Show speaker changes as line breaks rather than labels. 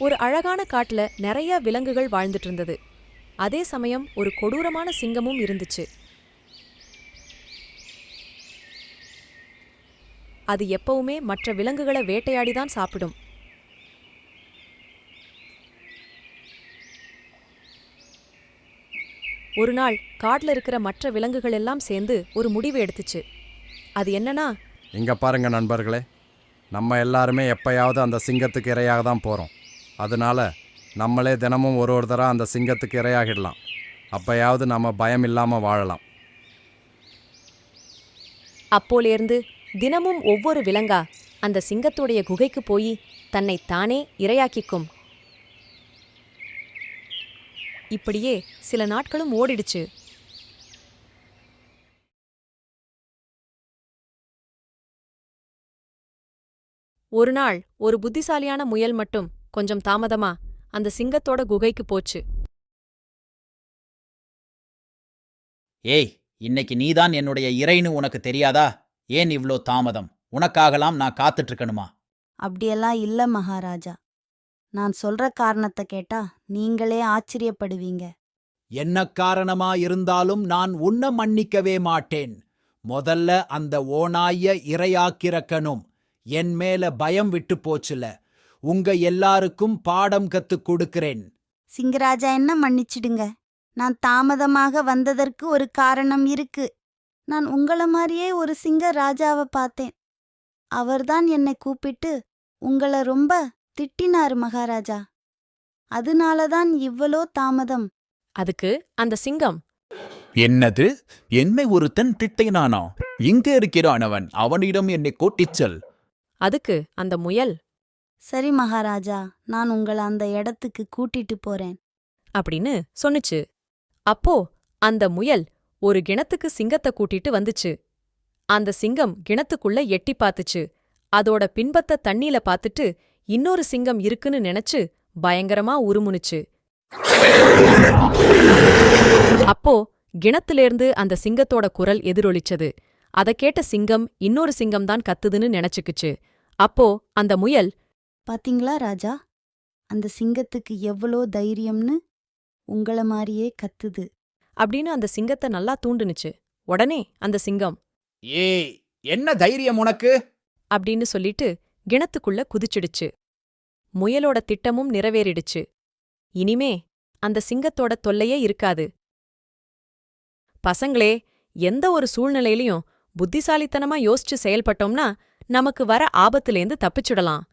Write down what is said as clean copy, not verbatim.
ஒரு அழகான காட்டுல நிறைய விலங்குகள் வாழ்ந்துட்டு இருந்தது. அதே சமயம் ஒரு கொடூரமான சிங்கமும் இருந்துச்சு. அது எப்பவுமே மற்ற விலங்குகளை வேட்டையாடிதான் சாப்பிடும். ஒரு நாள் காட்டுல இருக்கிற மற்ற விலங்குகள் எல்லாம் சேர்ந்து ஒரு முடிவு எடுத்துச்சு. அது என்னன்னா,
இங்க பாருங்க நண்பர்களே, நம்ம எல்லாருமே எப்பயாவது அந்த சிங்கத்துக்கு இரையாக தான் போகிறோம். அதனால நம்மளே தினமும் ஒரு தடவை அந்த சிங்கத்துக்கு இரையாகிடலாம். அப்பயாவது நம்ம பயம் இல்லாமல் வாழலாம்.
அப்போலேர்ந்து தினமும் ஒவ்வொரு விலங்கா அந்த சிங்கத்துடைய குகைக்கு போய் தன்னை தானே இரையாக்கிக்கும். இப்படியே சில நாட்களும் ஓடிடுச்சு. ஒரு நாள் ஒரு புத்திசாலியான முயல் மட்டும் கொஞ்சம் தாமதமா அந்த சிங்கத்தோட குகைக்கு போச்சு.
ஏய், இன்னைக்கு நீதான் என்னுடைய இறைன்னு உனக்கு தெரியாதா? ஏன் இவ்ளோ தாமதம்? உனக்காகலாம் நான் காத்துட்டு இருக்கணுமா?
அப்படியெல்லாம் இல்ல மகாராஜா. நான் சொல்ற காரணத்தை கேட்டா நீங்களே ஆச்சரியப்படுவீங்க.
என்ன காரணமா இருந்தாலும் நான் உன்னை மன்னிக்கவே மாட்டேன். முதல்ல அந்த ஓநாய இரையாக்கிறக்கணும். என் மேல பயம் விட்டு போச்சுல. உங்க எல்லாருக்கும் பாடம் கத்துக் கொடுக்கிறேன்.
சிங்கராஜா, என்ன மன்னிச்சிடுங்க. நான் தாமதமாக வந்ததற்கு ஒரு காரணம் இருக்கு. நான் உங்கள மாதிரியே ஒரு சிங்க ராஜாவை பார்த்தேன். அவர்தான் என்னை கூப்பிட்டு உங்கள ரொம்ப திட்டினாரு மகாராஜா. அதனாலதான் இவ்வளோ தாமதம்.
அதுக்கு அந்த சிங்கம்,
என்னது? என்னை ஒருத்தன் திட்டினானா? இங்க இருக்கிறான் அவன். அவனிடம் என்னை கூட்டிச் செல்.
அதுக்கு அந்த முயல்,
சரி மகாராஜா, நான் உங்கள அந்த இடத்துக்கு கூட்டிட்டு போறேன்
அப்படின்னு சொன்னுச்சு. அப்போ அந்த முயல் ஒரு கிணத்துக்கு சிங்கத்தை கூட்டிட்டு வந்துச்சு. அந்த சிங்கம் கிணத்துக்குள்ள எட்டி பார்த்துச்சு. அதோட பின்பத்த தண்ணியில பார்த்துட்டு இன்னொரு சிங்கம் இருக்குன்னு நினைச்சு பயங்கரமா உருமுனுச்சு. அப்போ கிணத்திலேர்ந்து அந்த சிங்கத்தோட குரல் எதிரொலிச்சது. அதை கேட்ட சிங்கம் இன்னொரு சிங்கம்தான் கத்துதுன்னு நினைச்சுக்குச்சு. அப்போ அந்த முயல்,
பாத்தீங்களா ராஜா, அந்த சிங்கத்துக்கு எவ்வளோ தைரியம்னு, உங்கள மாதிரியே கத்துது
அப்படின்னு அந்த சிங்கத்தை நல்லா தூண்டுனுச்சு. உடனே அந்த சிங்கம்,
ஏய், என்ன தைரியம் உனக்கு?
அப்படின்னு சொல்லிட்டு கிணத்துக்குள்ள குதிச்சிடுச்சு. முயலோட திட்டமும் நிறைவேறிடுச்சு. இனிமே அந்த சிங்கத்தோட தொல்லையே இருக்காது. பசங்களே, எந்த ஒரு சூழ்நிலையிலையும் புத்திசாலித்தனமா யோசிச்சு செயல்பட்டோம்னா நமக்கு வர ஆபத்துலேந்து தப்பிச்சுடலாம்.